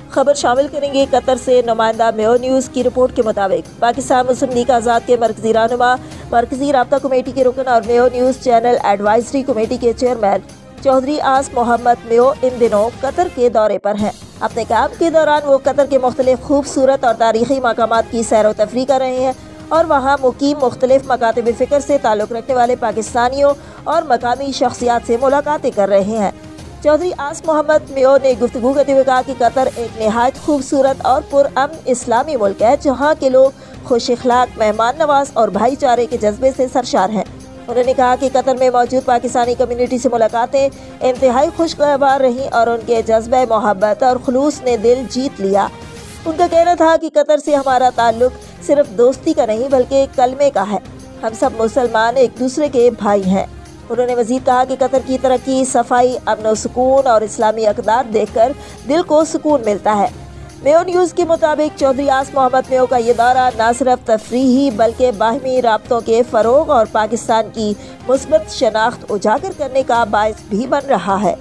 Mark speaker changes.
Speaker 1: खबर शामिल करेंगे। कतर से नुमाइंदा मेयो न्यूज़ की रिपोर्ट के मुताबिक पाकिस्तान मुस्लिम लीग आज़ाद के मरकजी रहनुमा, मरकजी राब्ता कमेटी के रुकन और Mayo news channel advisory committee के चेयरमैन चौधरी आस मोहम्मद मेयो इन दिनों कतर के दौरे पर हैं। अपने काम के दौरान वो कतर के मुख्तलिफ खूबसूरत और तारीखी मकामात की सैर व तफरी कर रहे हैं और वहाँ मुकीम मुख्तलिफ मकातब फ़िक्र से ताल्लुक़ रखने वाले पाकिस्तानियों और मकामी शख्सियात से मुलाकातें कर रहे हैं। चौधरी आस मोहम्मद मेयो ने गुफ्तगू करते हुए कहा कि कतर एक नहायत खूबसूरत और पुरअमन इस्लामी मुल्क है, जहाँ के लोग खुश अखलाक, मेहमान नवाज और भाईचारे के जज्बे से सरशार हैं। उन्होंने कहा कि कतर में मौजूद पाकिस्तानी कम्युनिटी से मुलाकातें इंतहाई खुशगवार रहीं और उनके जज्बे मोहब्बत और खुलूस ने दिल जीत लिया। उनका कहना था कि कतर से हमारा ताल्लुक सिर्फ दोस्ती का नहीं बल्कि कलमे का है। हम सब मुसलमान एक दूसरे के भाई हैं। उन्होंने मजीद कहा कि कतर की तरक्की, सफाई, अमन व सुकून और इस्लामी अक़दार देखकर दिल को सुकून मिलता है। मेयो न्यूज़ के मुताबिक चौधरी आस मोहम्मद मेयो का ये दौरा न सिर्फ तफरीही बल्कि बाहमी राब्तों के फ़रोग़ और पाकिस्तान की मुस्बत शनाख्त उजागर करने का बायस भी बन रहा है।